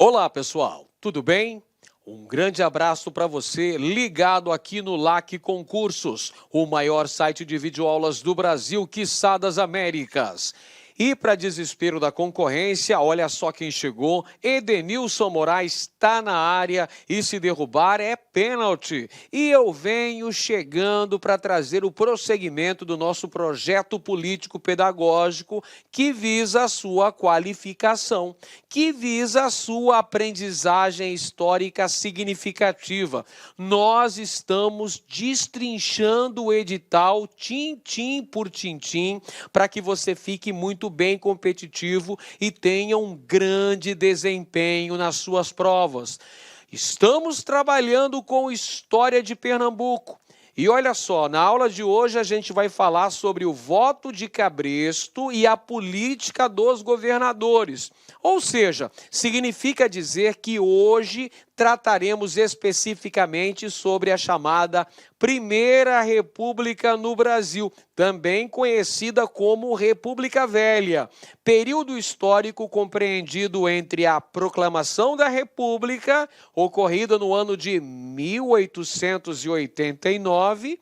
Olá, pessoal, tudo bem? Um grande abraço para você ligado aqui no LAC Concursos, o maior site de videoaulas do Brasil, quiçá das Américas. E para desespero da concorrência, olha só quem chegou, Edenilson Moraes está na área e se derrubar é pênalti. E eu venho chegando para trazer o prosseguimento do nosso projeto político-pedagógico que visa a sua qualificação, que visa a sua aprendizagem histórica significativa. Nós estamos destrinchando o edital tintim por tintim para que você fique muito bem competitivo e tenha um grande desempenho nas suas provas. Estamos trabalhando com História de Pernambuco. E olha só, na aula de hoje a gente vai falar sobre o voto de cabresto e a política dos governadores. Ou seja, significa dizer que hoje trataremos especificamente sobre a chamada Primeira República no Brasil, também conhecida como República Velha, período histórico compreendido entre a proclamação da República, ocorrida no ano de 1889,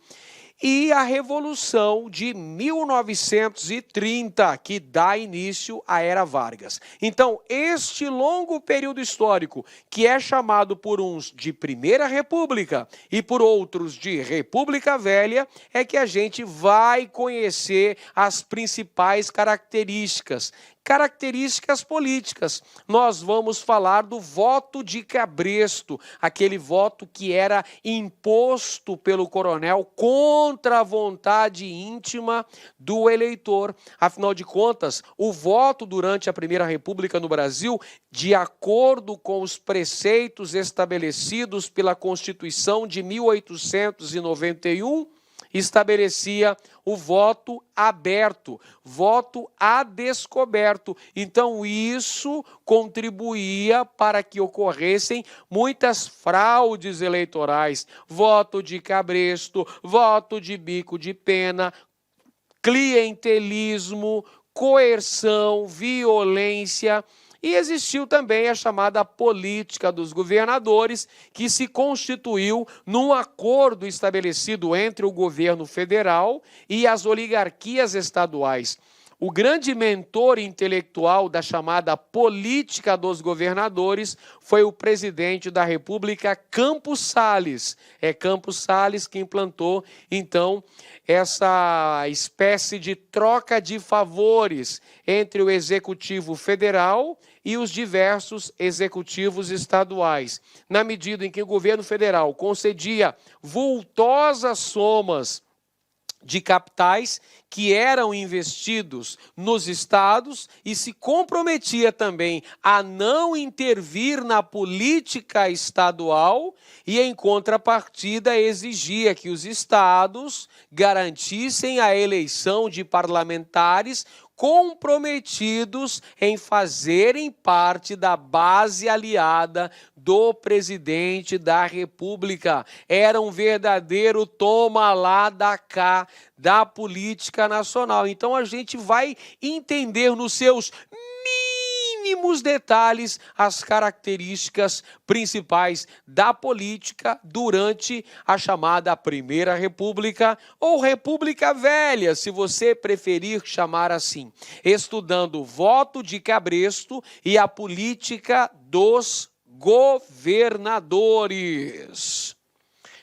e a Revolução de 1930, que dá início à Era Vargas. Então, este longo período histórico, que é chamado por uns de Primeira República e por outros de República Velha, é que a gente vai conhecer as principais características políticas. Nós vamos falar do voto de cabresto, aquele voto que era imposto pelo coronel contra a vontade íntima do eleitor. Afinal de contas, o voto durante a Primeira República no Brasil, de acordo com os preceitos estabelecidos pela Constituição de 1891, estabelecia o voto aberto, voto a descoberto. Então, isso contribuía para que ocorressem muitas fraudes eleitorais, voto de cabresto, voto de bico de pena, clientelismo, coerção, violência. E existiu também a chamada política dos governadores, que se constituiu num acordo estabelecido entre o governo federal e as oligarquias estaduais. O grande mentor intelectual da chamada política dos governadores foi o presidente da República, Campos Salles. É Campos Salles que implantou, então, essa espécie de troca de favores entre o Executivo Federal e os diversos executivos estaduais, na medida em que o governo federal concedia vultosas somas de capitais que eram investidos nos estados e se comprometia também a não intervir na política estadual e, em contrapartida, exigia que os estados garantissem a eleição de parlamentares comprometidos em fazerem parte da base aliada do presidente da República. Era um verdadeiro toma lá da cá da política nacional. Então a gente vai entender nos seus mínimos detalhes as características principais da política durante a chamada Primeira República ou República Velha, se você preferir chamar assim, estudando o voto de cabresto e a política dos governadores.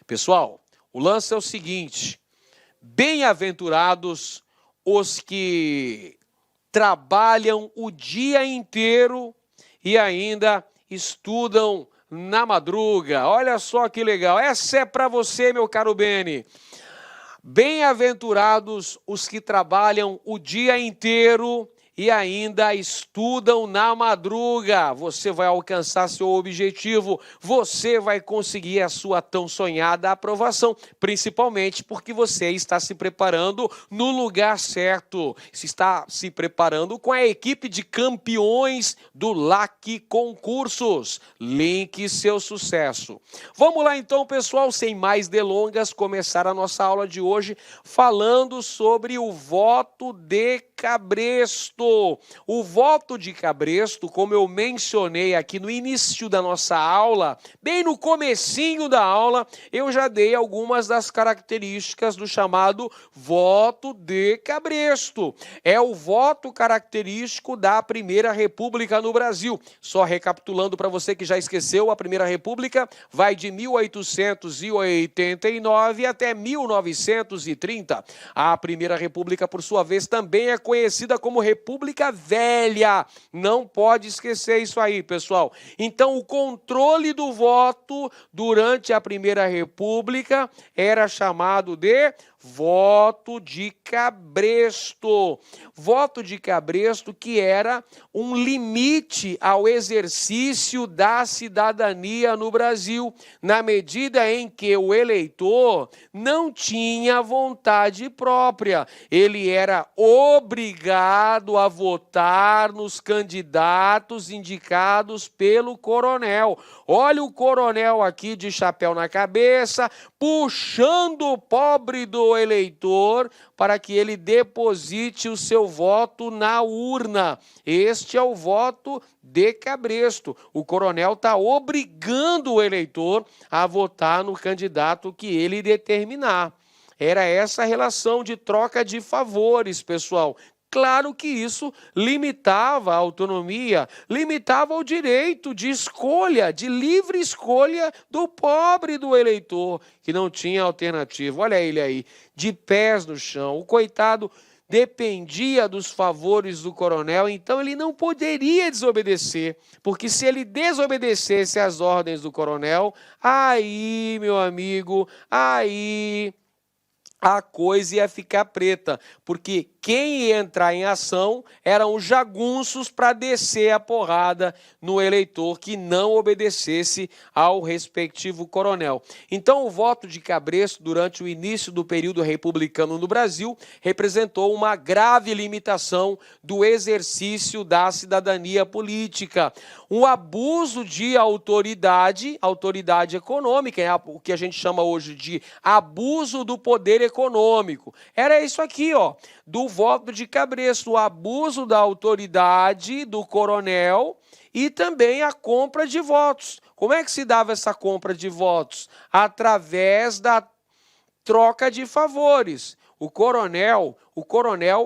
Pessoal, o lance é o seguinte: bem-aventurados os que trabalham o dia inteiro e ainda estudam na madruga. Olha só que legal. Essa é para você, meu caro Beni. Bem-aventurados os que trabalham o dia inteiro e ainda estudam na madruga. Você vai alcançar seu objetivo, você vai conseguir a sua tão sonhada aprovação, principalmente porque você está se preparando no lugar certo, se está se preparando com a equipe de campeões do LAC Concursos. Link seu sucesso. Vamos lá então, pessoal, sem mais delongas, começar a nossa aula de hoje falando sobre o voto de cabresto. O voto de Cabresto, como eu mencionei aqui no início da nossa aula, bem no comecinho da aula, eu já dei algumas das características do chamado voto de Cabresto. É o voto característico da Primeira República no Brasil. Só recapitulando para você que já esqueceu, a Primeira República vai de 1889 até 1930. A Primeira República, por sua vez, também é conhecida como República Velha. Não pode esquecer isso aí, pessoal. Então, o controle do voto durante a Primeira República era chamado de voto de Cabresto. Voto de Cabresto que era um limite ao exercício da cidadania no Brasil, na medida em que o eleitor não tinha vontade própria. Ele era obrigado a votar nos candidatos indicados pelo coronel. Olha o coronel aqui de chapéu na cabeça, puxando o pobre do eleitor para que ele deposite o seu voto na urna. Este é o voto de Cabresto. O coronel está obrigando o eleitor a votar no candidato que ele determinar. Era essa a relação de troca de favores, pessoal. Claro que isso limitava a autonomia, limitava o direito de escolha, de livre escolha do pobre do eleitor, que não tinha alternativa. Olha ele aí, de pés no chão. O coitado dependia dos favores do coronel, então ele não poderia desobedecer, porque se ele desobedecesse às ordens do coronel, aí, meu amigo, aí a coisa ia ficar preta, porque quem ia entrar em ação eram os jagunços para descer a porrada no eleitor que não obedecesse ao respectivo coronel. Então, o voto de Cabresto, durante o início do período republicano no Brasil, representou uma grave limitação do exercício da cidadania política. Um abuso de autoridade econômica, o que a gente chama hoje de abuso do poder econômico. Era isso aqui, ó, do voto de Cabresto, o abuso da autoridade do coronel e também a compra de votos. Como é que se dava essa compra de votos? Através da troca de favores. O coronel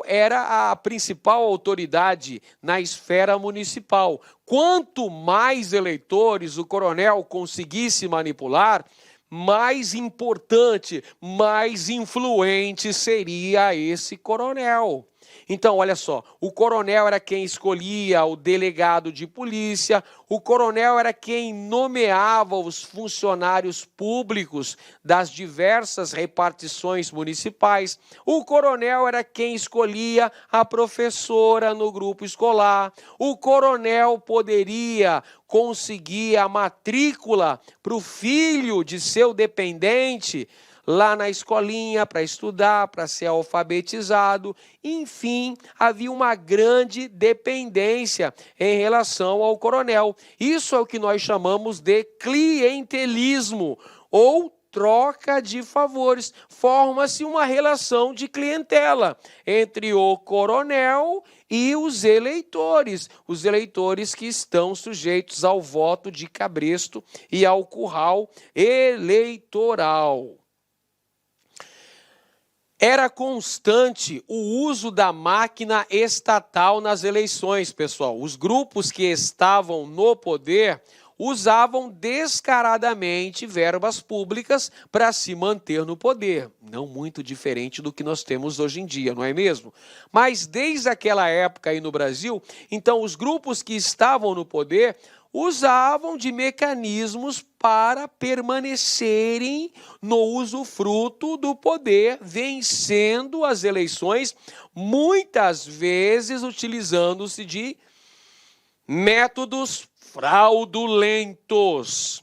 era a principal autoridade na esfera municipal. Quanto mais eleitores o coronel conseguisse manipular, mais importante, mais influente seria esse coronel. Então, olha só, o coronel era quem escolhia o delegado de polícia, o coronel era quem nomeava os funcionários públicos das diversas repartições municipais, o coronel era quem escolhia a professora no grupo escolar, o coronel poderia conseguir a matrícula para o filho de seu dependente lá na escolinha para estudar, para ser alfabetizado. Enfim, havia uma grande dependência em relação ao coronel. Isso é o que nós chamamos de clientelismo ou troca de favores. Forma-se uma relação de clientela entre o coronel e os eleitores que estão sujeitos ao voto de Cabresto e ao curral eleitoral. Era constante o uso da máquina estatal nas eleições, pessoal. Os grupos que estavam no poder usavam descaradamente verbas públicas para se manter no poder. Não muito diferente do que nós temos hoje em dia, não é mesmo? Mas desde aquela época aí no Brasil, então os grupos que estavam no poder usavam de mecanismos para permanecerem no usufruto do poder, vencendo as eleições, muitas vezes utilizando-se de métodos fraudulentos.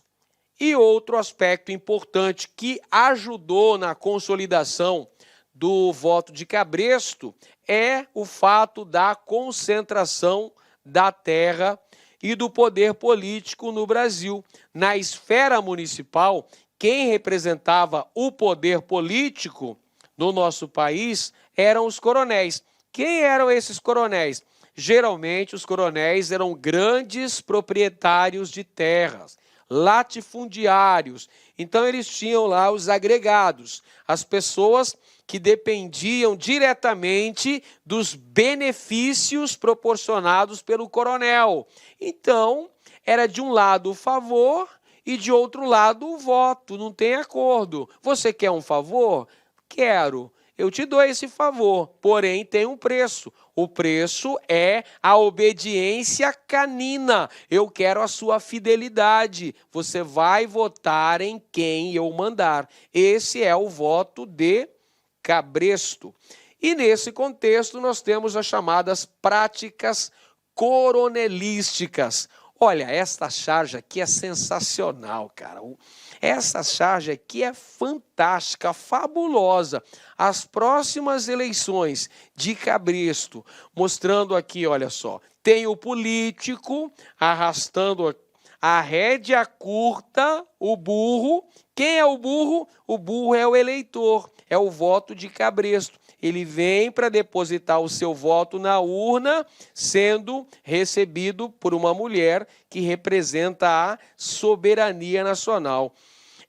E outro aspecto importante que ajudou na consolidação do voto de Cabresto é o fato da concentração da terra e do poder político no Brasil. Na esfera municipal, quem representava o poder político no nosso país eram os coronéis. Quem eram esses coronéis? Geralmente, os coronéis eram grandes proprietários de terras, latifundiários. Então, eles tinham lá os agregados, as pessoas que dependiam diretamente dos benefícios proporcionados pelo coronel. Então, era de um lado o favor e de outro lado o voto, não tem acordo. Você quer um favor? Quero. Eu te dou esse favor, porém tem um preço. O preço é a obediência canina. Eu quero a sua fidelidade. Você vai votar em quem eu mandar. Esse é o voto de cabresto. E nesse contexto nós temos as chamadas práticas coronelísticas. Olha, esta charge aqui é sensacional, cara. Essa charge aqui é fantástica, fabulosa. As próximas eleições de cabresto, mostrando aqui, olha só, tem o político arrastando a rédea curta, o burro. Quem é o burro? O burro é o eleitor, é o voto de cabresto. Ele vem para depositar o seu voto na urna, sendo recebido por uma mulher que representa a soberania nacional.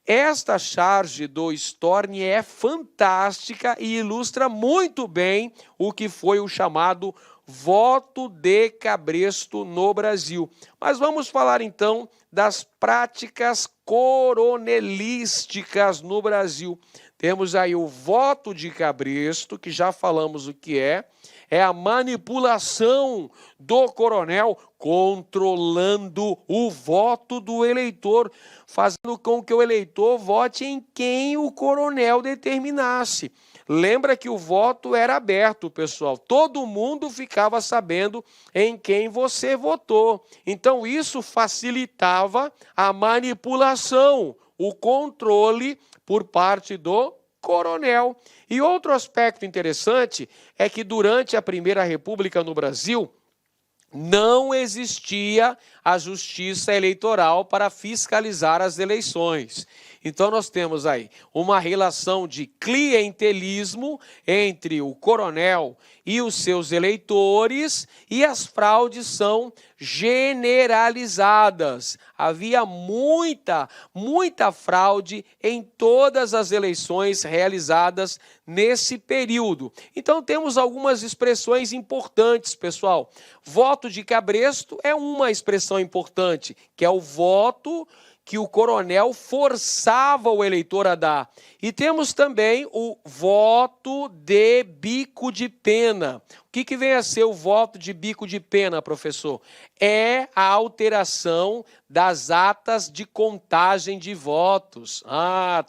Esta charge do Storni é fantástica e ilustra muito bem o que foi o chamado voto de cabresto no Brasil. Mas vamos falar então das práticas coronelísticas no Brasil. Temos aí o voto de cabresto, que já falamos o que é a manipulação do coronel controlando o voto do eleitor, fazendo com que o eleitor vote em quem o coronel determinasse. Lembra que o voto era aberto, pessoal. Todo mundo ficava sabendo em quem você votou. Então, isso facilitava a manipulação, o controle por parte do coronel. E outro aspecto interessante é que durante a Primeira República no Brasil, não existia a justiça eleitoral para fiscalizar as eleições. Então nós temos aí uma relação de clientelismo entre o coronel e os seus eleitores, e as fraudes são generalizadas. Havia muita fraude em todas as eleições realizadas nesse período. Então temos algumas expressões importantes, pessoal. Voto de cabresto é uma expressão importante, que é o voto que o coronel forçava o eleitor a dar. E temos também o voto de bico de pena. O que vem a ser o voto de bico de pena, professor? É a alteração das atas de contagem de votos.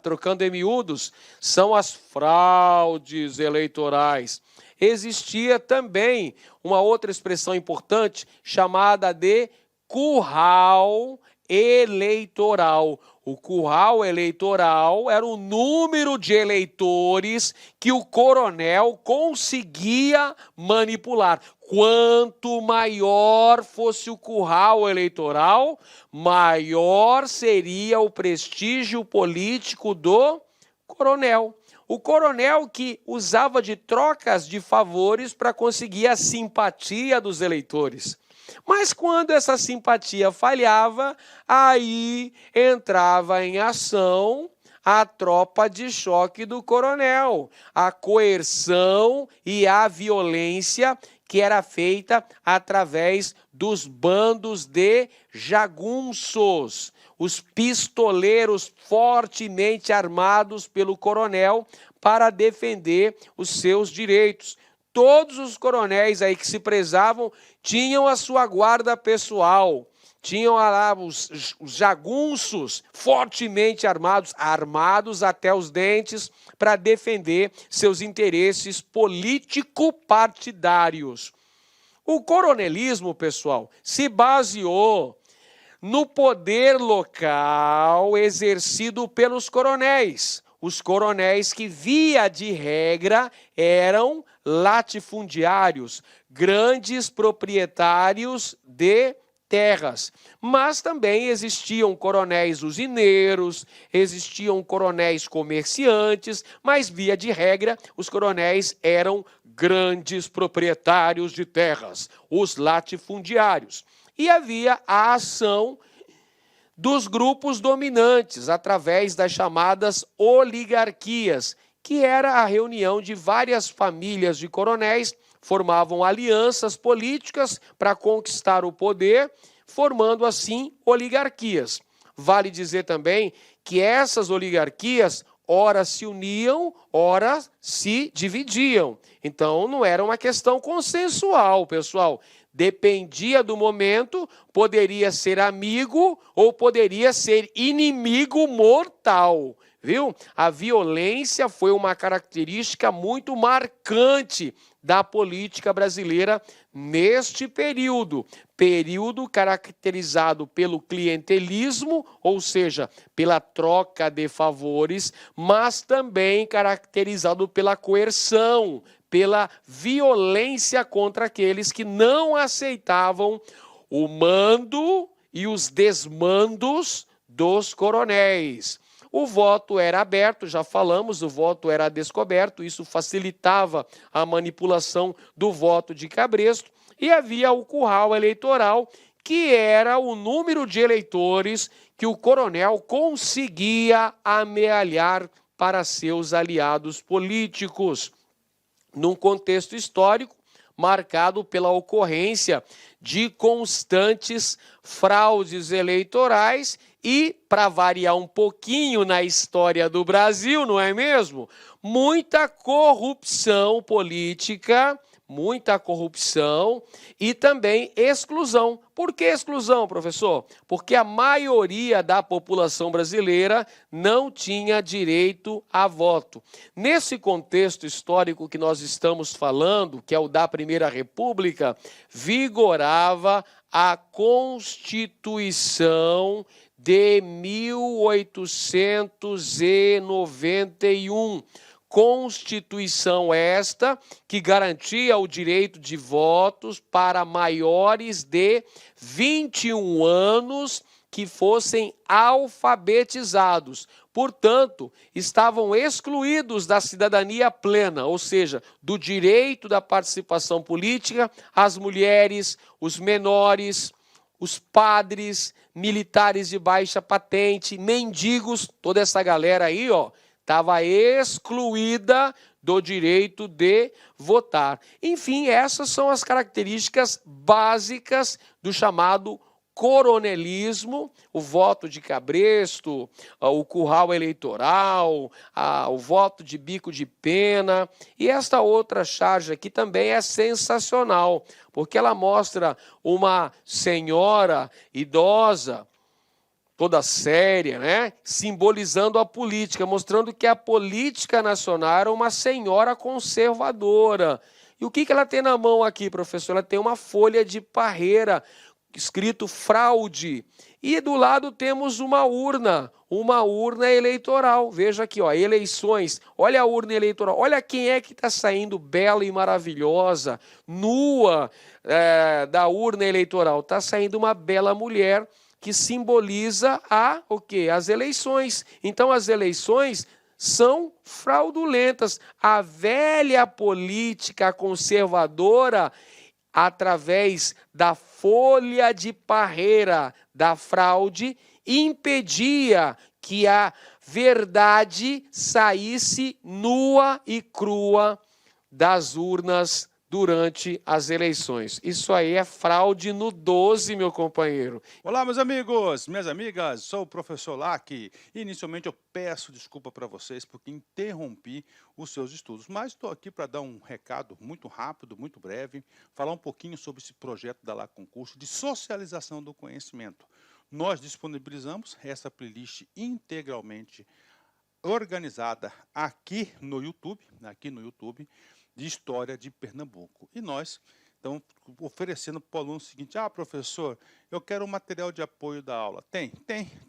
Trocando em miúdos, são as fraudes eleitorais. Existia também uma outra expressão importante chamada de curral eleitoral. O curral eleitoral era o número de eleitores que o coronel conseguia manipular. Quanto maior fosse o curral eleitoral, maior seria o prestígio político do coronel. O coronel que usava de trocas de favores para conseguir a simpatia dos eleitores. Mas quando essa simpatia falhava, aí entrava em ação a tropa de choque do coronel, a coerção e a violência que era feita através dos bandos de jagunços, os pistoleiros fortemente armados pelo coronel para defender os seus direitos. Todos os coronéis aí que se prezavam tinham a sua guarda pessoal, tinham lá os jagunços fortemente armados até os dentes para defender seus interesses político-partidários. O coronelismo, pessoal, se baseou no poder local exercido pelos coronéis. Os coronéis que, via de regra, eram latifundiários, grandes proprietários de terras. Mas também existiam coronéis usineiros, existiam coronéis comerciantes, mas, via de regra, os coronéis eram grandes proprietários de terras, os latifundiários. E havia a ação dos grupos dominantes, através das chamadas oligarquias, que era a reunião de várias famílias de coronéis, formavam alianças políticas para conquistar o poder, formando assim oligarquias. Vale dizer também que essas oligarquias ora se uniam, ora se dividiam. Então não era uma questão consensual, pessoal. Dependia do momento, poderia ser amigo ou poderia ser inimigo mortal, viu? A violência foi uma característica muito marcante da política brasileira neste período caracterizado pelo clientelismo, ou seja, pela troca de favores, mas também caracterizado pela coerção, pela violência contra aqueles que não aceitavam o mando e os desmandos dos coronéis. O voto era aberto, já falamos, o voto era descoberto, isso facilitava a manipulação do voto de cabresto, e havia o curral eleitoral, que era o número de eleitores que o coronel conseguia amealhar para seus aliados políticos, num contexto histórico marcado pela ocorrência de constantes fraudes eleitorais e, para variar um pouquinho na história do Brasil, não é mesmo? Muita corrupção política, muita corrupção e também exclusão. Por que exclusão, professor? Porque a maioria da população brasileira não tinha direito a voto. Nesse contexto histórico que nós estamos falando, que é o da Primeira República, vigorava a Constituição de 1891. Constituição esta que garantia o direito de votos para maiores de 21 anos que fossem alfabetizados. Portanto, estavam excluídos da cidadania plena, ou seja, do direito da participação política, as mulheres, os menores, os padres, militares de baixa patente, mendigos, toda essa galera aí, estava excluída do direito de votar. Enfim, essas são as características básicas do chamado coronelismo, o voto de cabresto, o curral eleitoral, o voto de bico de pena. E esta outra charge aqui também é sensacional, porque ela mostra uma senhora idosa, toda séria, né? Simbolizando a política, mostrando que a política nacional era uma senhora conservadora. E o que ela tem na mão aqui, professor? Ela tem uma folha de parreira, escrito fraude. E do lado temos uma urna eleitoral. Veja aqui, eleições. Olha a urna eleitoral. Olha quem é que está saindo bela e maravilhosa, nua da urna eleitoral. Está saindo uma bela mulher, que simboliza as eleições. Então, as eleições são fraudulentas. A velha política conservadora, através da folha de parreira da fraude, impedia que a verdade saísse nua e crua das urnas durante as eleições. Isso aí é fraude no 12, meu companheiro. Olá, meus amigos, minhas amigas, sou o professor Lac. Inicialmente eu peço desculpa para vocês porque interrompi os seus estudos, mas estou aqui para dar um recado muito rápido, muito breve, falar um pouquinho sobre esse projeto da LAC Concurso de socialização do conhecimento. Nós disponibilizamos essa playlist integralmente organizada aqui no YouTube, de História de Pernambuco. E nós, então, oferecendo para o aluno o seguinte: professor, eu quero um material de apoio da aula. Tem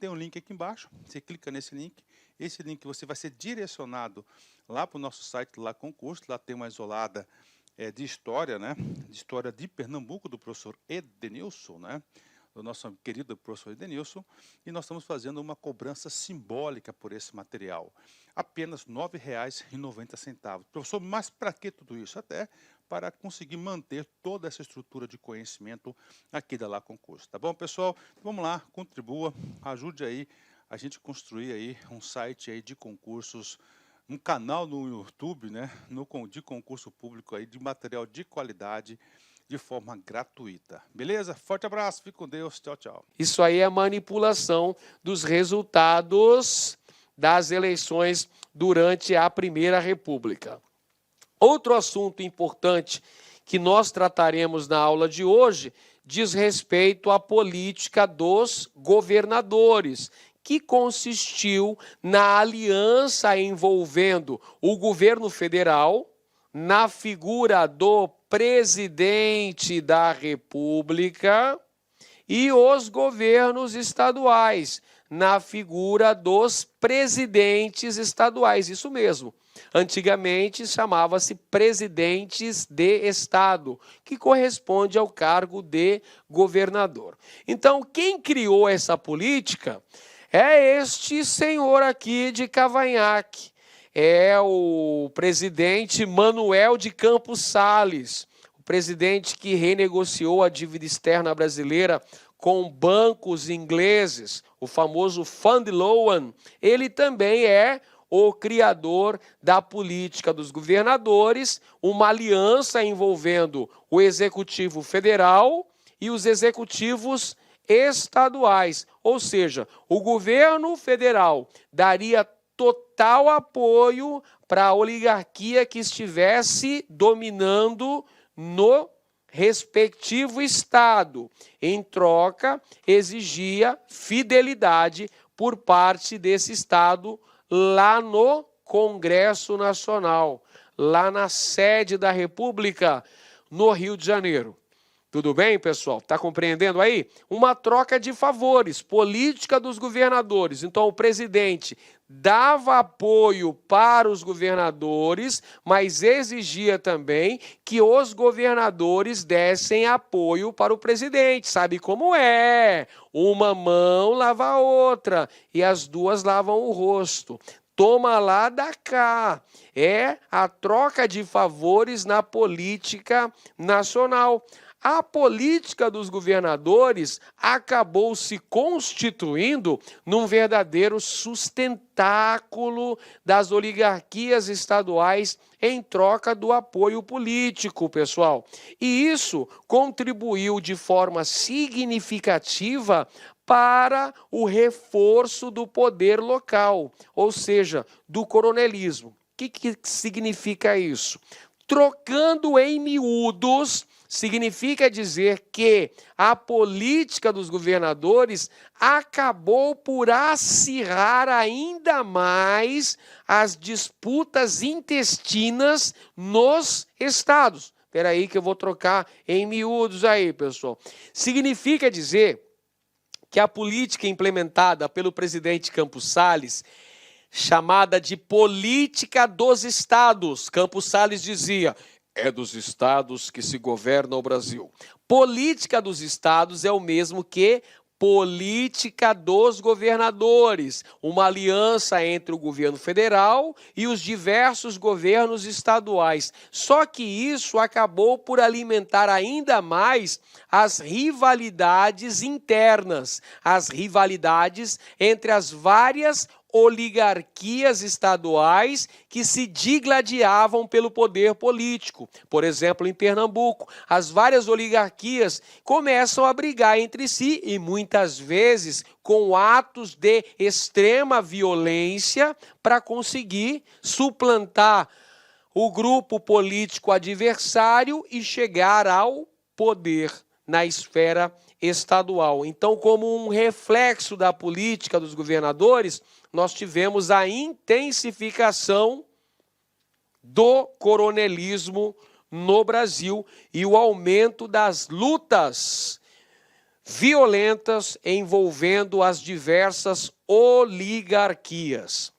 um link aqui embaixo, você clica nesse link, esse link você vai ser direcionado lá para o nosso site, lá Concurso, lá tem uma isolada de história, né? De História de Pernambuco, do professor Edenilson, né? do nosso querido professor Edenilson, e nós estamos fazendo uma cobrança simbólica por esse material. Apenas R$ 9,90. Professor, mas para que tudo isso? Até para conseguir manter toda essa estrutura de conhecimento aqui da Lá Concurso. Tá bom, pessoal? Vamos lá, contribua, ajude aí a gente construir aí um site aí de concursos, um canal no YouTube, né, de concurso público aí, de material de qualidade, de forma gratuita. Beleza? Forte abraço, fique com Deus, tchau, tchau. Isso aí é manipulação dos resultados das eleições durante a Primeira República. Outro assunto importante que nós trataremos na aula de hoje diz respeito à política dos governadores, que consistiu na aliança envolvendo o governo federal, na figura do presidente da República, e os governos estaduais, na figura dos presidentes estaduais. Isso mesmo. Antigamente chamava-se presidentes de estado, que corresponde ao cargo de governador. Então, quem criou essa política é este senhor aqui de Cavanhaque. É o presidente Manuel de Campos Salles, o presidente que renegociou a dívida externa brasileira com bancos ingleses, o famoso Fund Loan. Ele também é o criador da política dos governadores, uma aliança envolvendo o executivo federal e os executivos estaduais. Ou seja, o governo federal daria total apoio para a oligarquia que estivesse dominando no respectivo estado. Em troca, exigia fidelidade por parte desse estado lá no Congresso Nacional, lá na sede da República, no Rio de Janeiro. Tudo bem, pessoal? Está compreendendo aí? Uma troca de favores, política dos governadores. Então, o presidente dava apoio para os governadores, mas exigia também que os governadores dessem apoio para o presidente. Sabe como é? Uma mão lava a outra e as duas lavam o rosto. Toma lá, dá cá. É a troca de favores na política nacional. A política dos governadores acabou se constituindo num verdadeiro sustentáculo das oligarquias estaduais em troca do apoio político, pessoal. E isso contribuiu de forma significativa para o reforço do poder local, ou seja, do coronelismo. O que significa isso? Trocando em miúdos, significa dizer que a política dos governadores acabou por acirrar ainda mais as disputas intestinas nos estados. Espera aí que eu vou trocar em miúdos aí, pessoal. Significa dizer que a política implementada pelo presidente Campos Salles, chamada de política dos estados, Campos Salles dizia: é dos estados que se governa o Brasil. Política dos estados é o mesmo que política dos governadores, uma aliança entre o governo federal e os diversos governos estaduais. Só que isso acabou por alimentar ainda mais as rivalidades internas, as rivalidades entre as várias oligarquias estaduais que se digladiavam pelo poder político. Por exemplo, em Pernambuco, as várias oligarquias começam a brigar entre si e muitas vezes com atos de extrema violência para conseguir suplantar o grupo político adversário e chegar ao poder na esfera estadual. Então, como um reflexo da política dos governadores, nós tivemos a intensificação do coronelismo no Brasil e o aumento das lutas violentas envolvendo as diversas oligarquias.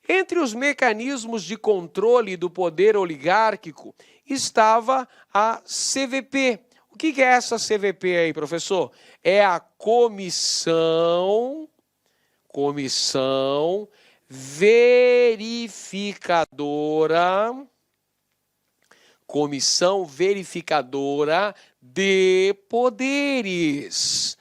Entre os mecanismos de controle do poder oligárquico estava a CVP. O que é essa CVP aí, professor? é a comissão verificadora de poderes.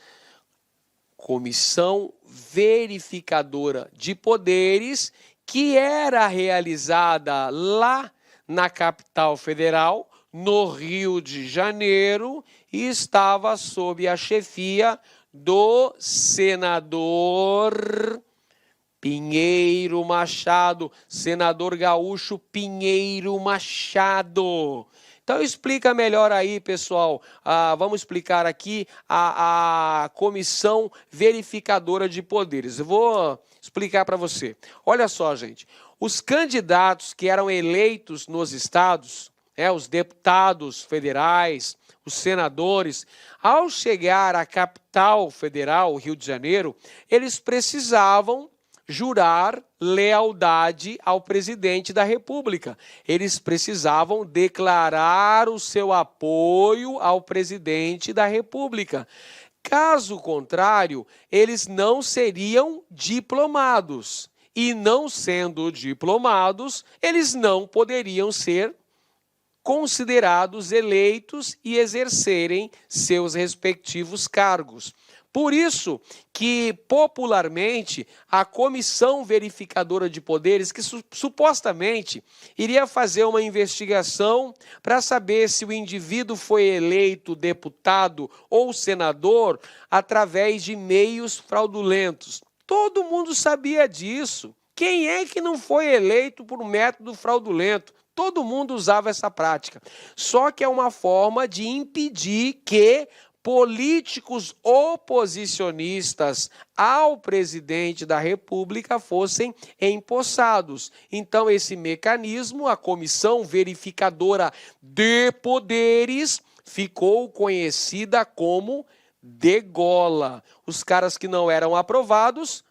Comissão verificadora de poderes, que era realizada lá na capital federal, no Rio de Janeiro, e estava sob a chefia do senador Pinheiro Machado, senador gaúcho Pinheiro Machado. Então explica melhor aí, pessoal. Vamos explicar aqui a Comissão Verificadora de Poderes. Eu vou explicar para você. Olha só, gente. Os candidatos que eram eleitos nos estados, os deputados federais, os senadores, ao chegar à capital federal, o Rio de Janeiro, eles precisavam jurar lealdade ao presidente da República. Eles precisavam declarar o seu apoio ao presidente da República. Caso contrário, eles não seriam diplomados. E não sendo diplomados, eles não poderiam ser considerados eleitos e exercerem seus respectivos cargos. Por isso que, popularmente, a Comissão Verificadora de Poderes, que supostamente iria fazer uma investigação para saber se o indivíduo foi eleito deputado ou senador através de meios fraudulentos. Todo mundo sabia disso. Quem é que não foi eleito por um método fraudulento? Todo mundo usava essa prática. Só que é uma forma de impedir que políticos oposicionistas ao presidente da República fossem empossados. Então, esse mecanismo, a Comissão Verificadora de Poderes, ficou conhecida como degola. Os caras que não eram aprovados,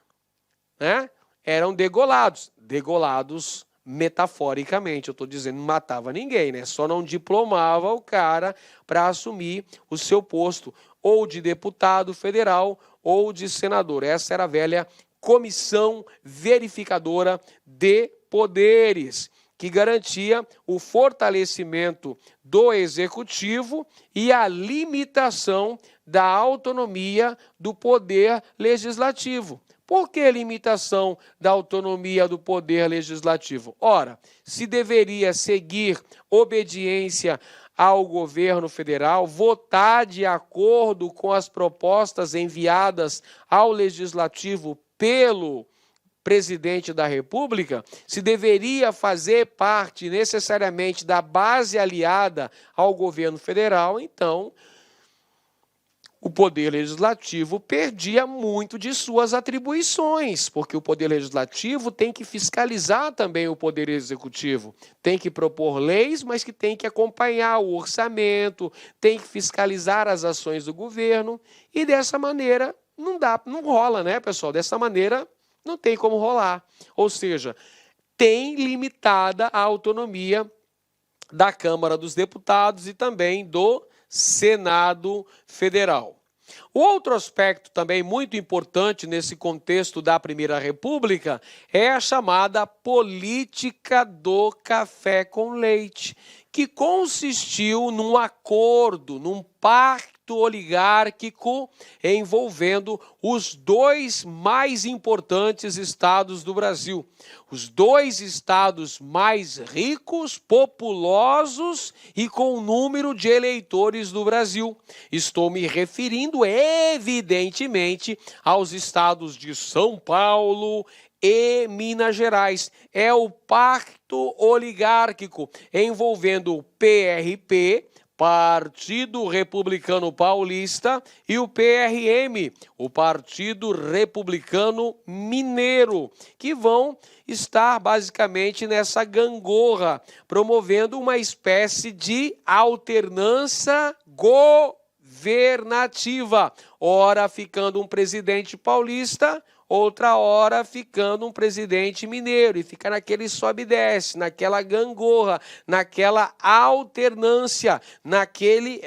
eram degolados. Degolados metaforicamente, eu estou dizendo, não matava ninguém, só não diplomava o cara para assumir o seu posto, ou de deputado federal, ou de senador. Essa era a velha Comissão Verificadora de Poderes, que garantia o fortalecimento do executivo e a limitação da autonomia do poder legislativo. Por que limitação da autonomia do poder legislativo? Ora, se deveria seguir obediência ao governo federal, votar de acordo com as propostas enviadas ao legislativo pelo presidente da República, se deveria fazer parte necessariamente da base aliada ao governo federal, então o Poder Legislativo perdia muito de suas atribuições, porque o Poder Legislativo tem que fiscalizar também o Poder Executivo, tem que propor leis, mas que tem que acompanhar o orçamento, tem que fiscalizar as ações do governo, e dessa maneira não rola, pessoal? Dessa maneira não tem como rolar. Ou seja, tem limitada a autonomia da Câmara dos Deputados e também do Senado Federal. O outro aspecto também muito importante nesse contexto da Primeira República é a chamada política do café com leite, que consistiu num acordo, num pacto oligárquico envolvendo os dois mais importantes estados do Brasil. Os dois estados mais ricos, populosos e com o número de eleitores do Brasil. Estou me referindo, evidentemente, aos estados de São Paulo e Minas Gerais. É o pacto oligárquico envolvendo o PRP, Partido Republicano Paulista, e o PRM, o Partido Republicano Mineiro, que vão estar basicamente nessa gangorra, promovendo uma espécie de alternância governativa, ora ficando um presidente paulista, outra hora ficando um presidente mineiro, e fica naquele sobe e desce, naquela gangorra, naquela alternância, naquele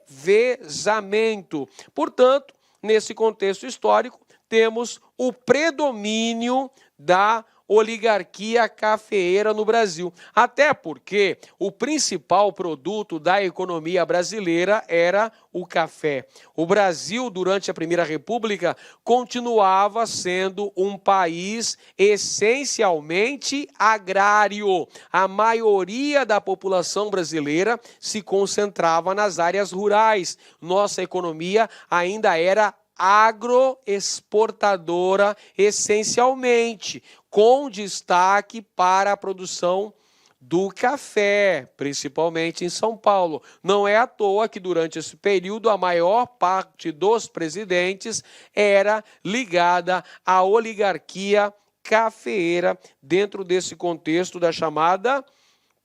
revezamento. Portanto, nesse contexto histórico, temos o predomínio da oligarquia cafeeira no Brasil. Até porque o principal produto da economia brasileira era o café. O Brasil, durante a Primeira República, continuava sendo um país essencialmente agrário. A maioria da população brasileira se concentrava nas áreas rurais. Nossa economia ainda era agroexportadora essencialmente, com destaque para a produção do café, principalmente em São Paulo. Não é à toa que durante esse período a maior parte dos presidentes era ligada à oligarquia cafeeira dentro desse contexto da chamada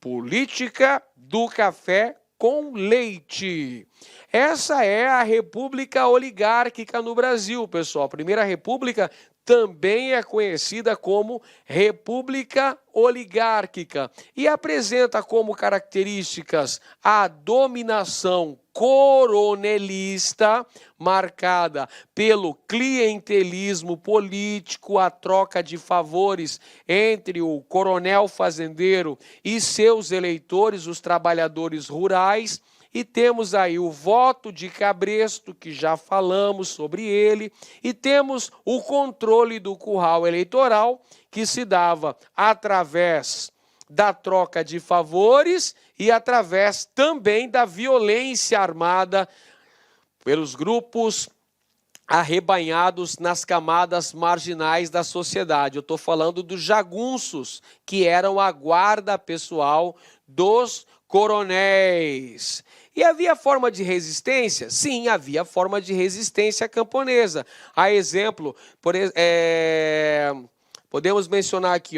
política do café com leite. Essa é a República Oligárquica no Brasil, pessoal. A Primeira República também é conhecida como República Oligárquica e apresenta como características a dominação coronelista, marcada pelo clientelismo político, a troca de favores entre o coronel fazendeiro e seus eleitores, os trabalhadores rurais. E temos aí o voto de cabresto, que já falamos sobre ele, e temos o controle do curral eleitoral, que se dava através da troca de favores e através também da violência armada pelos grupos arrebanhados nas camadas marginais da sociedade. Eu estou falando dos jagunços, que eram a guarda pessoal dos coronéis. E havia forma de resistência? Sim, havia forma de resistência camponesa. A exemplo, podemos mencionar aqui,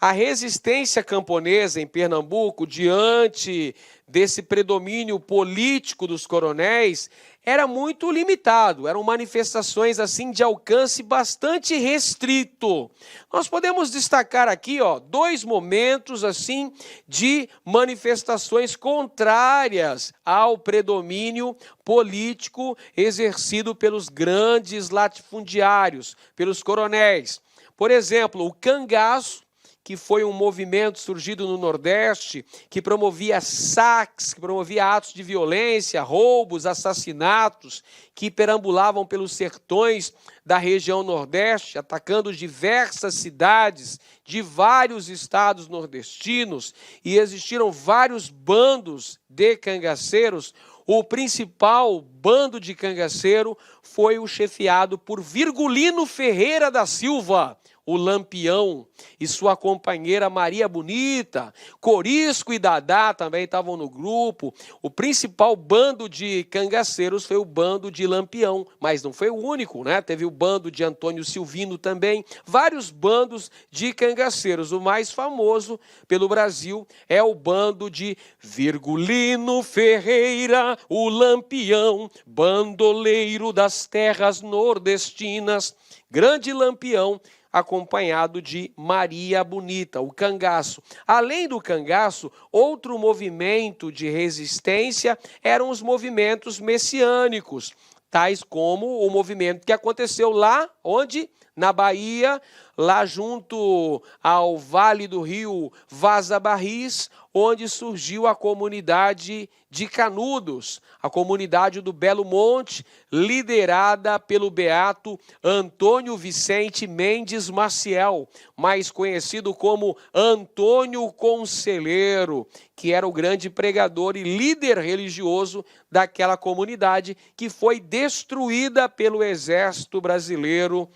a resistência camponesa em Pernambuco, diante desse predomínio político dos coronéis, era muito limitado, eram manifestações assim de alcance bastante restrito. Nós podemos destacar aqui, dois momentos assim de manifestações contrárias ao predomínio político exercido pelos grandes latifundiários, pelos coronéis. Por exemplo, o cangaço, que foi um movimento surgido no Nordeste, que promovia saques, que promovia atos de violência, roubos, assassinatos, que perambulavam pelos sertões da região Nordeste, atacando diversas cidades de vários estados nordestinos, e existiram vários bandos de cangaceiros. O principal bando de cangaceiro foi o chefiado por Virgulino Ferreira da Silva, o Lampião, e sua companheira Maria Bonita. Corisco e Dadá também estavam no grupo. O principal bando de cangaceiros foi o bando de Lampião, mas não foi o único, né? Teve o bando de Antônio Silvino também, vários bandos de cangaceiros. O mais famoso pelo Brasil é o bando de Virgulino Ferreira, o Lampião, bandoleiro das terras nordestinas, grande Lampião, acompanhado de Maria Bonita, o cangaço. Além do cangaço, outro movimento de resistência eram os movimentos messiânicos, tais como o movimento que aconteceu lá, onde? Na Bahia, lá junto ao Vale do Rio Vaza Barris, onde surgiu a comunidade de Canudos, a comunidade do Belo Monte, liderada pelo beato Antônio Vicente Mendes Maciel, mais conhecido como Antônio Conselheiro, que era o grande pregador e líder religioso daquela comunidade, que foi destruída pelo exército brasileiro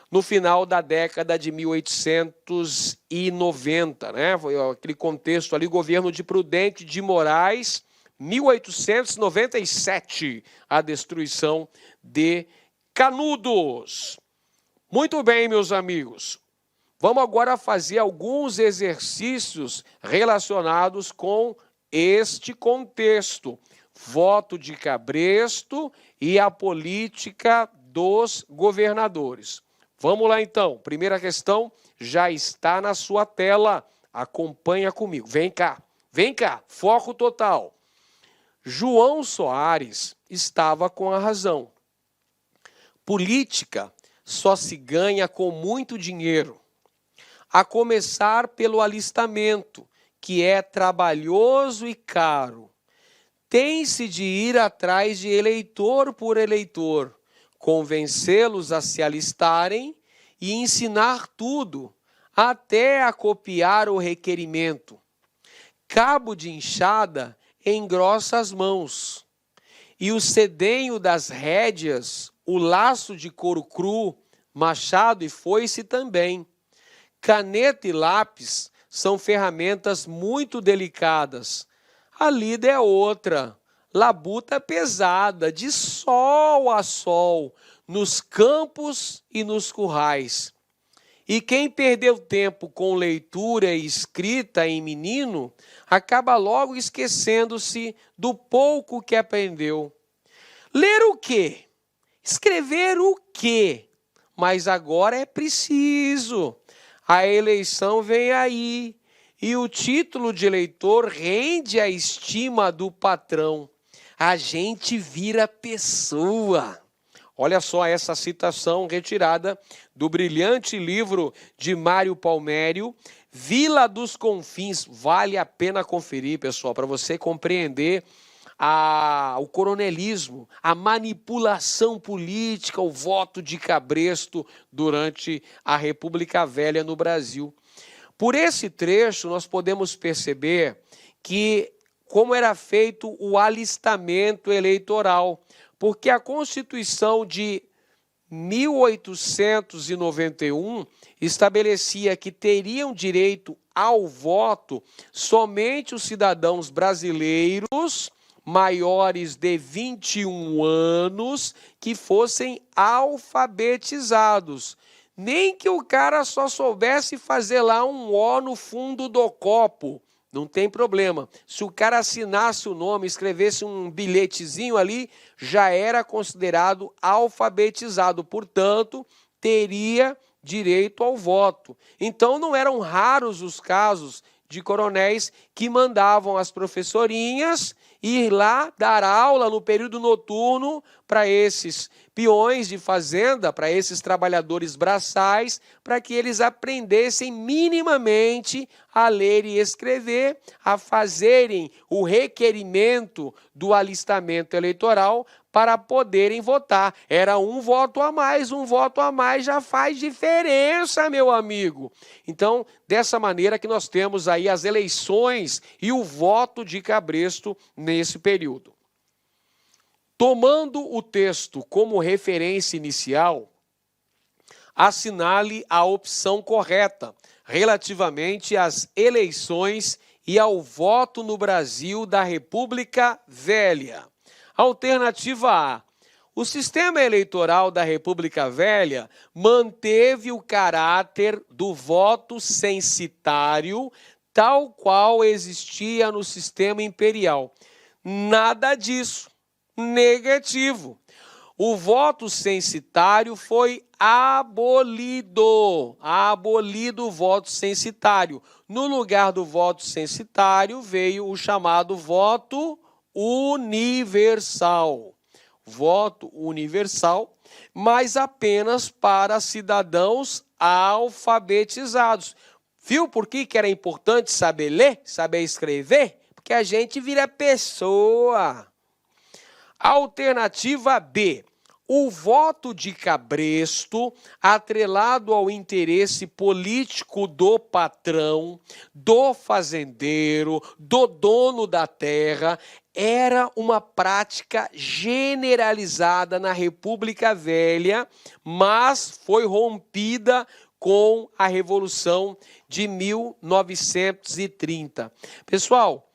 no final da década de 1890, né? Foi aquele contexto ali, governo de Prudente de Moraes, 1897, a destruição de Canudos. Muito bem, meus amigos. Vamos agora fazer alguns exercícios relacionados com este contexto. Voto de cabresto e a política dos governadores. Vamos lá, então. Primeira questão já está na sua tela. Acompanha comigo. Vem cá. Vem cá. Foco total. João Soares estava com a razão. Política só se ganha com muito dinheiro, a começar pelo alistamento, que é trabalhoso e caro. Tem-se de ir atrás de eleitor por eleitor, convencê-los a se alistarem e ensinar tudo, até a copiar o requerimento. Cabo de enxada engrossa as mãos, e o cedenho das rédeas, o laço de couro cru, machado e foice também. Caneta e lápis são ferramentas muito delicadas. A lida é outra, labuta pesada, de sol a sol, nos campos e nos currais. E quem perdeu tempo com leitura e escrita em menino, acaba logo esquecendo-se do pouco que aprendeu. Ler o quê? Escrever o quê? Mas agora é preciso. A eleição vem aí, e o título de eleitor rende a estima do patrão. A gente vira pessoa. Olha só essa citação retirada do brilhante livro de Mário Palmério, Vila dos Confins. Vale a pena conferir, pessoal, para você compreender o coronelismo, a manipulação política, o voto de cabresto durante a República Velha no Brasil. Por esse trecho, nós podemos perceber que como era feito o alistamento eleitoral, porque a Constituição de 1891 estabelecia que teriam direito ao voto somente os cidadãos brasileiros maiores de 21 anos que fossem alfabetizados. Nem que o cara só soubesse fazer lá um O no fundo do copo. Não tem problema. Se o cara assinasse o nome, escrevesse um bilhetezinho ali, já era considerado alfabetizado. Portanto, teria direito ao voto. Então, não eram raros os casos de coronéis que mandavam as professorinhas ir lá dar aula no período noturno para esses peões de fazenda, para esses trabalhadores braçais, para que eles aprendessem minimamente a ler e escrever, a fazerem o requerimento do alistamento eleitoral para poderem votar. Era um voto a mais já faz diferença, meu amigo. Então, dessa maneira que nós temos aí as eleições e o voto de cabresto nesse período. Tomando o texto como referência inicial, assinale a opção correta relativamente às eleições e ao voto no Brasil da República Velha. Alternativa A. O sistema eleitoral da República Velha manteve o caráter do voto censitário, tal qual existia no sistema imperial. Nada disso. Negativo. O voto censitário foi abolido. Abolido o voto censitário. No lugar do voto censitário veio o chamado voto universal. Voto universal, mas apenas para cidadãos alfabetizados. Viu por que era importante saber ler, saber escrever? Porque a gente vira pessoa. Alternativa B. O voto de cabresto, atrelado ao interesse político do patrão, do fazendeiro, do dono da terra, era uma prática generalizada na República Velha, mas foi rompida com a Revolução de 1930. Pessoal,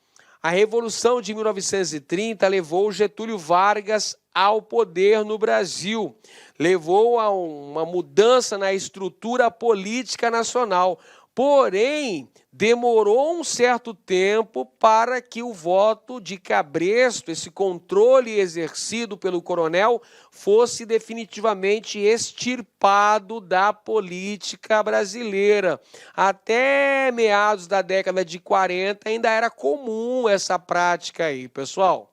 a Revolução de 1930 levou Getúlio Vargas ao poder no Brasil, levou a uma mudança na estrutura política nacional, porém, demorou um certo tempo para que o voto de cabresto, esse controle exercido pelo coronel, fosse definitivamente extirpado da política brasileira. Até meados da década de 40 ainda era comum essa prática aí, pessoal.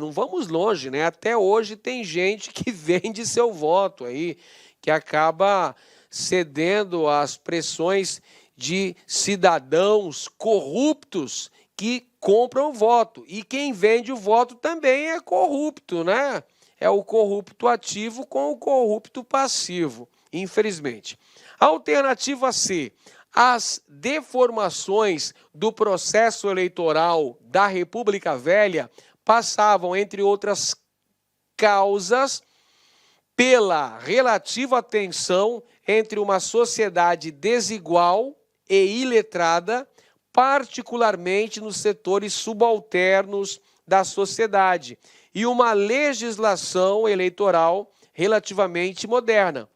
Não vamos longe, né? Até hoje tem gente que vende seu voto aí, que acaba cedendo às pressões de cidadãos corruptos que compram o voto. E quem vende o voto também é corrupto, né? É o corrupto ativo com o corrupto passivo, infelizmente. Alternativa C. As deformações do processo eleitoral da República Velha passavam, entre outras causas, pela relativa tensão entre uma sociedade desigual e iletrada, particularmente nos setores subalternos da sociedade, e uma legislação eleitoral relativamente moderna.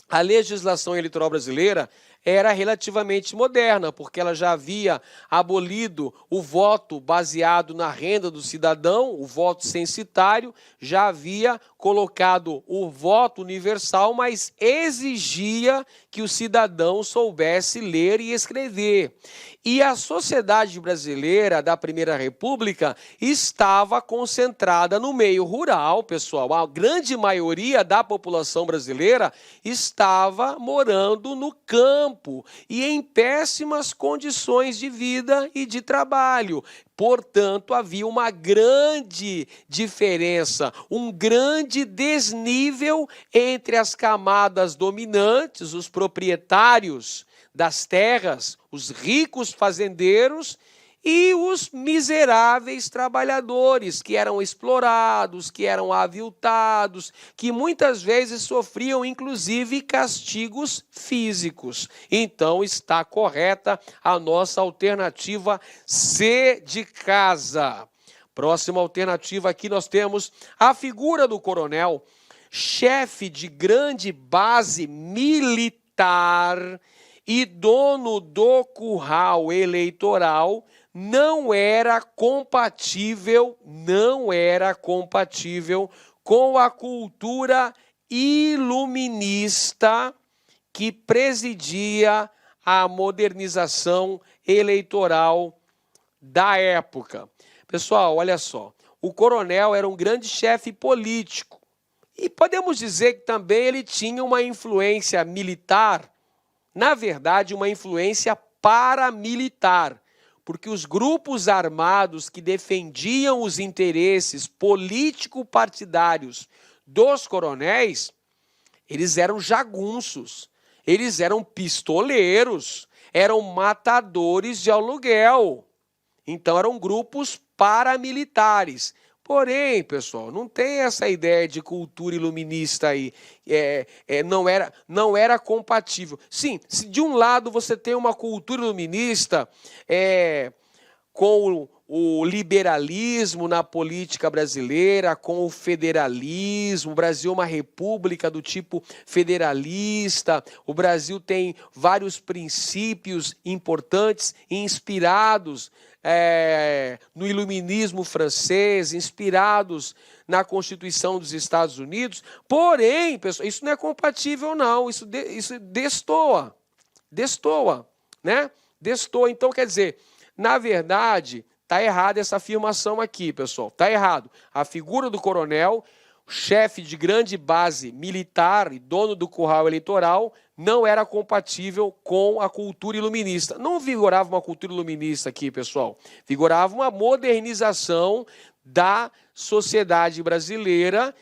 A legislação eleitoral brasileira era relativamente moderna, porque ela já havia abolido o voto baseado na renda do cidadão, o voto censitário, já havia colocado o voto universal, mas exigia que o cidadão soubesse ler e escrever. E a sociedade brasileira da Primeira República estava concentrada no meio rural, pessoal. A grande maioria da população brasileira estava morando no campo e em péssimas condições de vida e de trabalho. Portanto, havia uma grande diferença, um grande desnível entre as camadas dominantes, os proprietários das terras, os ricos fazendeiros, e os miseráveis trabalhadores, que eram explorados, que eram aviltados, que muitas vezes sofriam, inclusive, castigos físicos. Então, está correta a nossa alternativa C de casa. Próxima alternativa aqui nós temos a figura do coronel, chefe de grande base militar e dono do curral eleitoral, não era compatível com a cultura iluminista que presidia a modernização eleitoral da época. Pessoal, olha só, o coronel era um grande chefe político e podemos dizer que também ele tinha uma influência militar, na verdade, uma influência paramilitar, porque os grupos armados que defendiam os interesses político-partidários dos coronéis, eles eram jagunços, eles eram pistoleiros, eram matadores de aluguel. Então, eram grupos paramilitares. Porém, pessoal, não tem essa ideia de cultura iluminista aí, não era compatível. Sim, se de um lado você tem uma cultura iluminista com o liberalismo na política brasileira, com o federalismo, o Brasil é uma república do tipo federalista, o Brasil tem vários princípios importantes inspirados no iluminismo francês, inspirados na Constituição dos Estados Unidos. Porém, pessoal, isso não é compatível, não. Isso destoa, né? Destoa. Então, quer dizer, na verdade, está errada essa afirmação aqui, pessoal. Está errado. A figura do coronel, chefe de grande base militar e dono do curral eleitoral, não era compatível com a cultura iluminista. Não vigorava uma cultura iluminista aqui, pessoal. Vigorava uma modernização da sociedade brasileira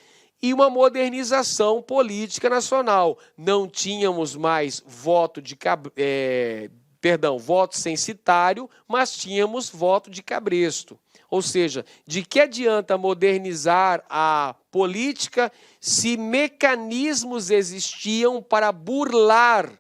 e uma modernização política nacional. Não tínhamos mais voto censitário, mas tínhamos voto de cabresto. Ou seja, de que adianta modernizar a política se mecanismos existiam para burlar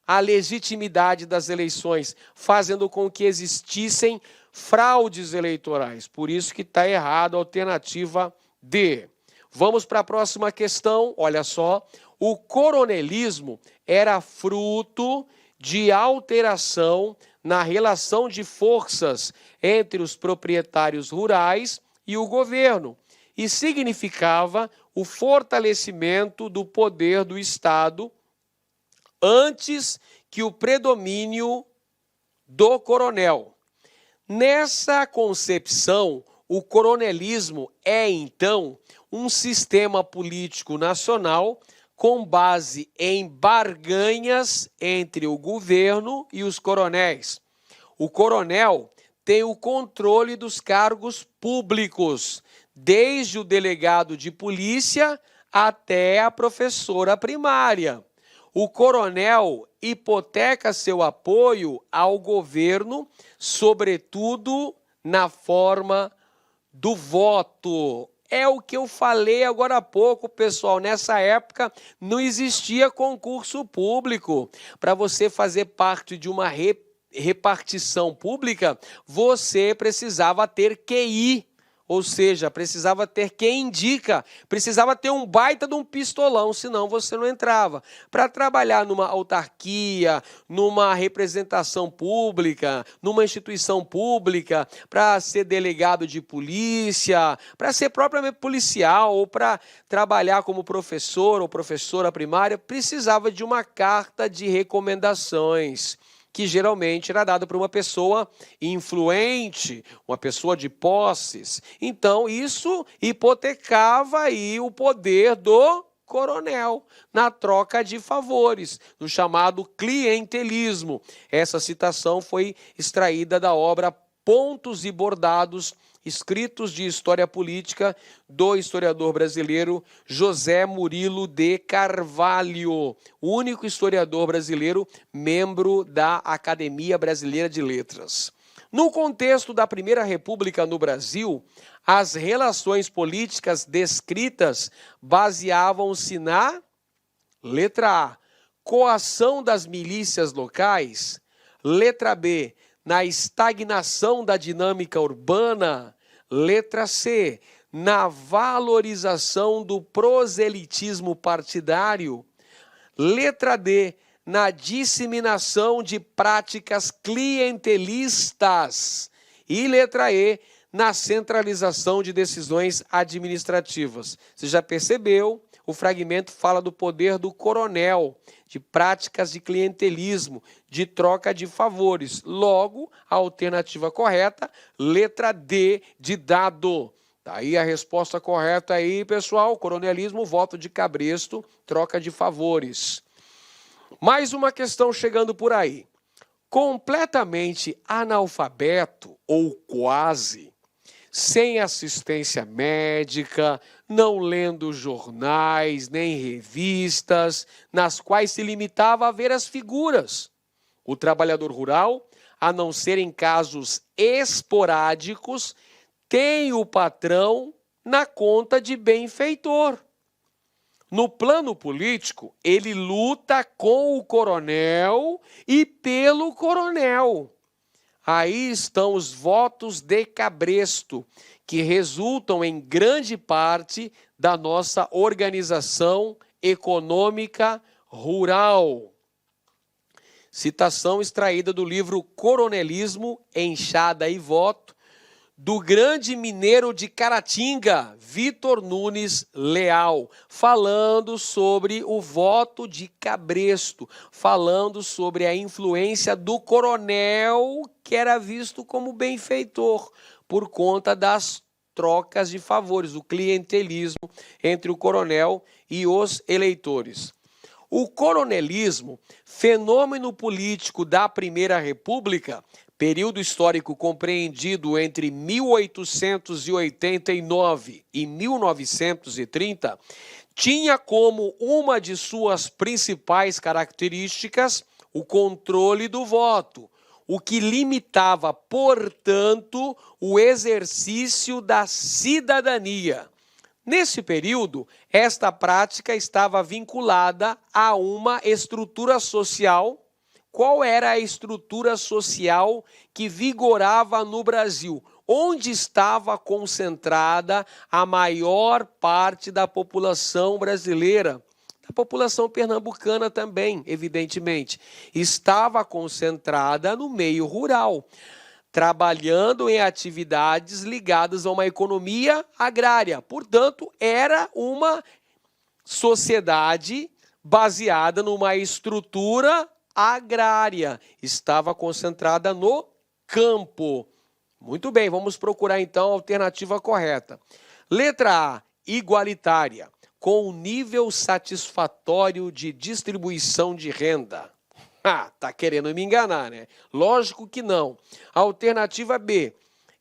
a legitimidade das eleições, fazendo com que existissem fraudes eleitorais? Por isso que está errado a alternativa D. Vamos para a próxima questão. Olha só, o coronelismo era fruto de alteração na relação de forças entre os proprietários rurais e o governo, e significava o fortalecimento do poder do Estado antes que o predomínio do coronel. Nessa concepção, O coronelismo é, então, um sistema político nacional com base em barganhas entre o governo e os coronéis. O coronel tem o controle dos cargos públicos, desde o delegado de polícia até a professora primária. O coronel hipoteca seu apoio ao governo, sobretudo na forma do voto. É o que eu falei agora há pouco, pessoal. Nessa época não existia concurso público. Para você fazer parte de uma repartição pública, você precisava ter QI, ou seja, precisava ter quem indica, precisava ter um baita de um pistolão, senão você não entrava. Para trabalhar numa autarquia, numa representação pública, numa instituição pública, para ser delegado de polícia, para ser propriamente policial ou para trabalhar como professor ou professora primária, precisava de uma carta de recomendações, que geralmente era dada por uma pessoa influente, uma pessoa de posses. Então, isso hipotecava aí o poder do coronel na troca de favores, no chamado clientelismo. Essa citação foi extraída da obra Pontos e Bordados, escritos de história política do historiador brasileiro José Murilo de Carvalho, o único historiador brasileiro membro da Academia Brasileira de Letras. No contexto da Primeira República no Brasil, as relações políticas descritas baseavam-se na letra A, coação das milícias locais, letra B, na estagnação da dinâmica urbana, letra C, na valorização do proselitismo partidário, letra D, na disseminação de práticas clientelistas e letra E, na centralização de decisões administrativas. Você já percebeu? O fragmento fala do poder do coronel, de práticas de clientelismo, de troca de favores. Logo, a alternativa correta, letra D de dado. Daí a resposta correta aí, pessoal, coronelismo, voto de cabresto, troca de favores. Mais uma questão chegando por aí. Completamente analfabeto ou quase, sem assistência médica, não lendo jornais nem revistas, nas quais se limitava a ver as figuras. O trabalhador rural, a não ser em casos esporádicos, tem o patrão na conta de benfeitor. No plano político, ele luta com o coronel e pelo coronel. Aí estão os votos de cabresto, que resultam em grande parte da nossa organização econômica rural. Citação extraída do livro Coronelismo, Enxada e Voto, do grande mineiro de Caratinga, Vitor Nunes Leal, falando sobre o voto de cabresto, falando sobre a influência do coronel, que era visto como benfeitor, por conta das trocas de favores, o clientelismo entre o coronel e os eleitores. O coronelismo, fenômeno político da Primeira República, período histórico compreendido entre 1889 e 1930, tinha como uma de suas principais características o controle do voto, o que limitava, portanto, o exercício da cidadania. Nesse período, esta prática estava vinculada a uma estrutura social. Qual era a estrutura social que vigorava no Brasil? Onde estava concentrada a maior parte da população brasileira? A população pernambucana também, evidentemente, estava concentrada no meio rural, trabalhando em atividades ligadas a uma economia agrária. Portanto, era uma sociedade baseada numa estrutura agrária, estava concentrada no campo. Muito bem, vamos procurar então a alternativa correta. Letra A, igualitária, com um nível satisfatório de distribuição de renda. Ah, tá querendo me enganar, né? Lógico que não. Alternativa B,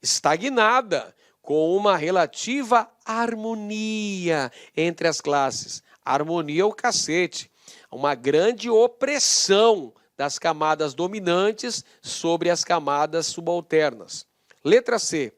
estagnada, com uma relativa harmonia entre as classes. Harmonia é o cacete. Uma grande opressão das camadas dominantes sobre as camadas subalternas. Letra C,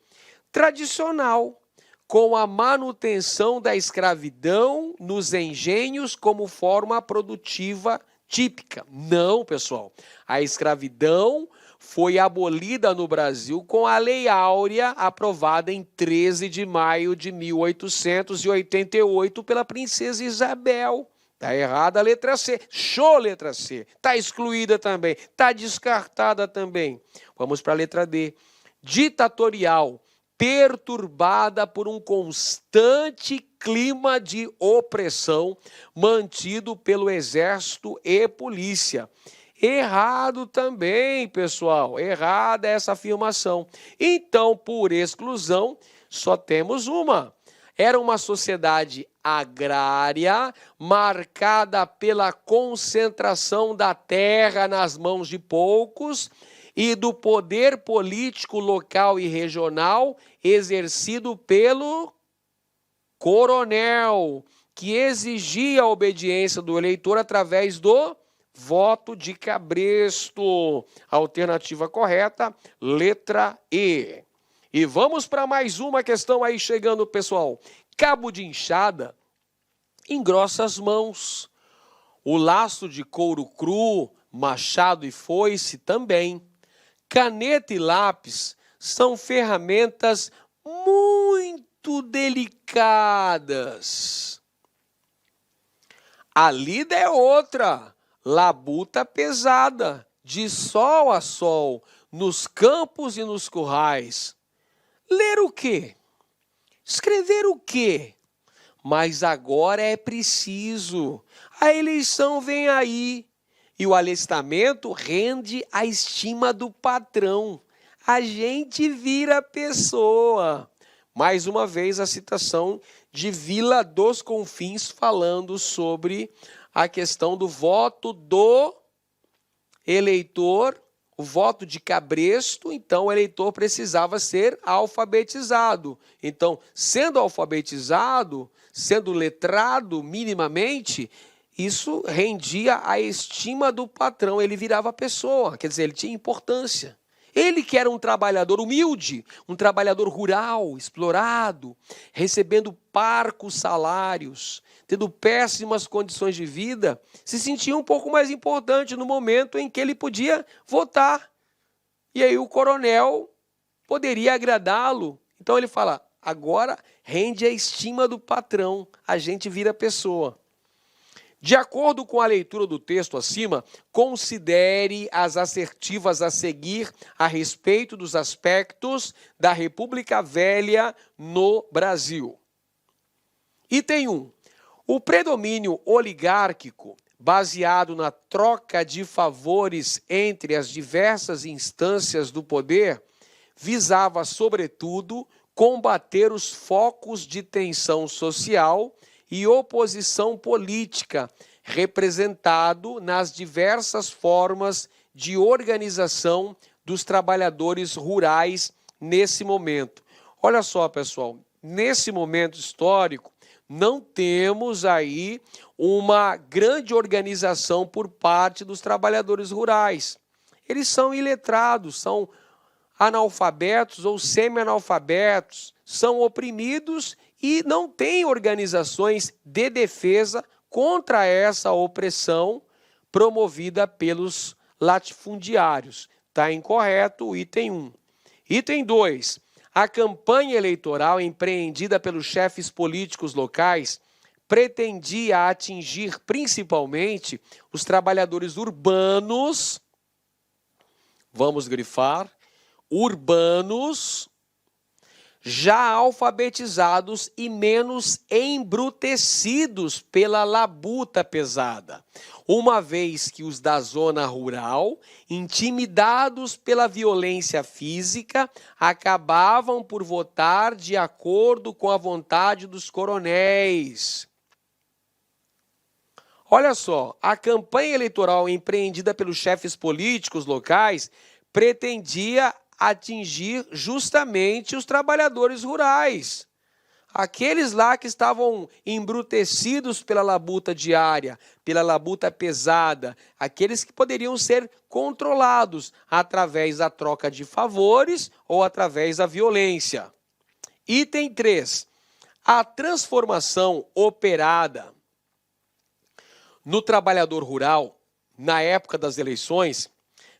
tradicional, com a manutenção da escravidão nos engenhos como forma produtiva típica. Não, pessoal. A escravidão foi abolida no Brasil com a Lei Áurea, aprovada em 13 de maio de 1888 pela princesa Isabel. Está errada a letra C. Show, letra C. Está excluída também. Está descartada também. Vamos para a letra D. Ditatorial, perturbada por um constante clima de opressão mantido pelo exército e polícia. Errado também, pessoal. Errada essa afirmação. Então, por exclusão, só temos uma. Era uma sociedade agrária marcada pela concentração da terra nas mãos de poucos e do poder político local e regional exercido pelo coronel, que exigia a obediência do eleitor através do voto de cabresto. Alternativa correta, letra E. E vamos para mais uma questão aí chegando, pessoal. Cabo de enxada engrossa as mãos. O laço de couro cru, machado e foice também. Caneta e lápis são ferramentas muito delicadas. A lida é outra, labuta pesada, de sol a sol, nos campos e nos currais. Ler o quê? Escrever o quê? Mas agora é preciso. A eleição vem aí. E o alistamento rende a estima do patrão. A gente vira pessoa. Mais uma vez a citação de Vila dos Confins falando sobre a questão do voto do eleitor, o voto de cabresto. Então o eleitor precisava ser alfabetizado. Então, sendo alfabetizado, sendo letrado minimamente, isso rendia a estima do patrão, ele virava pessoa, quer dizer, ele tinha importância. Ele que era um trabalhador humilde, um trabalhador rural, explorado, recebendo parcos salários, tendo péssimas condições de vida, se sentia um pouco mais importante no momento em que ele podia votar. E aí o coronel poderia agradá-lo. Então ele fala, agora rende a estima do patrão, a gente vira pessoa. De acordo com a leitura do texto acima, considere as assertivas a seguir a respeito dos aspectos da República Velha no Brasil. Item 1. O predomínio oligárquico, baseado na troca de favores entre as diversas instâncias do poder, visava, sobretudo, combater os focos de tensão social e oposição política, representado nas diversas formas de organização dos trabalhadores rurais nesse momento. Olha só, pessoal, nesse momento histórico, não temos aí uma grande organização por parte dos trabalhadores rurais. Eles são iletrados, são analfabetos ou semi-analfabetos, são oprimidos e não tem organizações de defesa contra essa opressão promovida pelos latifundiários. Está incorreto o item 1. Item 2. A campanha eleitoral empreendida pelos chefes políticos locais pretendia atingir principalmente os trabalhadores urbanos, vamos grifar, urbanos, já alfabetizados e menos embrutecidos pela labuta pesada, uma vez que os da zona rural, intimidados pela violência física, acabavam por votar de acordo com a vontade dos coronéis. Olha só, a campanha eleitoral empreendida pelos chefes políticos locais pretendia atingir justamente os trabalhadores rurais. Aqueles lá que estavam embrutecidos pela labuta diária, pela labuta pesada, aqueles que poderiam ser controlados através da troca de favores ou através da violência. Item 3. A transformação operada no trabalhador rural, na época das eleições,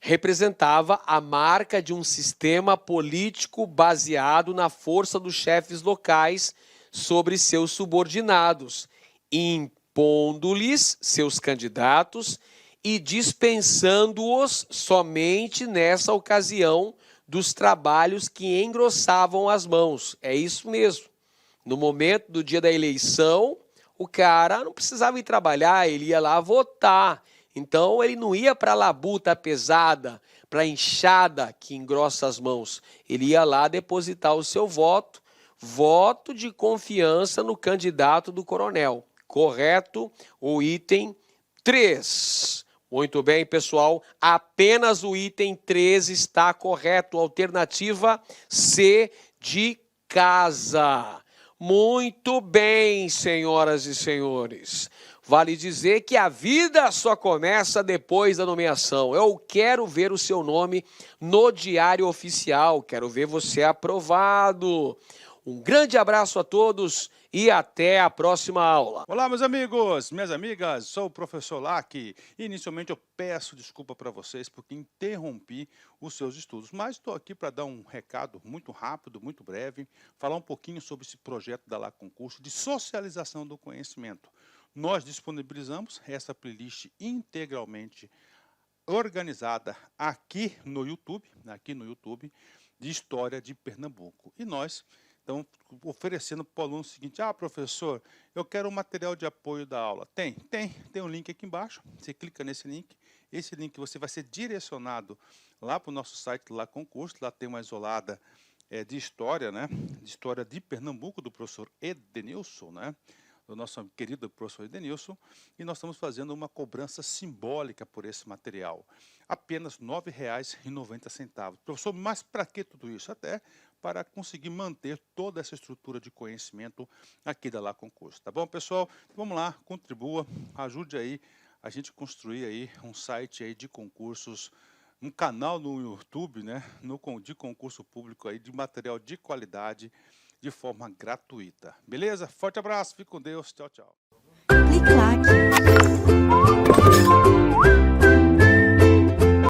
representava a marca de um sistema político baseado na força dos chefes locais sobre seus subordinados, impondo-lhes seus candidatos e dispensando-os somente nessa ocasião dos trabalhos que engrossavam as mãos. É isso mesmo. No momento do dia da eleição, o cara não precisava ir trabalhar, ele ia lá votar. Então, ele não ia para a labuta pesada, para a enxada que engrossa as mãos. Ele ia lá depositar o seu voto, voto de confiança no candidato do coronel. Correto? O item 3. Muito bem, pessoal. Apenas o item 3 está correto. Alternativa C de casa. Muito bem, senhoras e senhores. Vale dizer que a vida só começa depois da nomeação. Eu quero ver o seu nome no Diário Oficial, quero ver você aprovado. Um grande abraço a todos e até a próxima aula. Olá, meus amigos, minhas amigas, sou o professor Lack. Inicialmente eu peço desculpa para vocês porque interrompi os seus estudos, mas estou aqui para dar um recado muito rápido, muito breve, falar um pouquinho sobre esse projeto da La Concurso de socialização do conhecimento. Nós disponibilizamos essa playlist integralmente organizada aqui no YouTube, de História de Pernambuco. E nós estamos oferecendo para o aluno o seguinte: professor, eu quero um material de apoio da aula. Tem um link aqui embaixo, você clica nesse link, esse link você vai ser direcionado lá para o nosso site La Concurso, lá tem uma isolada de história, né? De História de Pernambuco, do professor Edenilson, né? Do nosso querido professor Edenilson, e nós estamos fazendo uma cobrança simbólica por esse material. Apenas R$ 9,90. Professor, mas para que tudo isso? Até para conseguir manter toda essa estrutura de conhecimento aqui da La Concurso. Tá bom, pessoal? Vamos lá, contribua, ajude aí a gente construir aí um site aí de concursos, um canal no YouTube, né, de concurso público aí, de material de qualidade, de forma gratuita. Beleza? Forte abraço, fique com Deus. Tchau, tchau. Clique lá.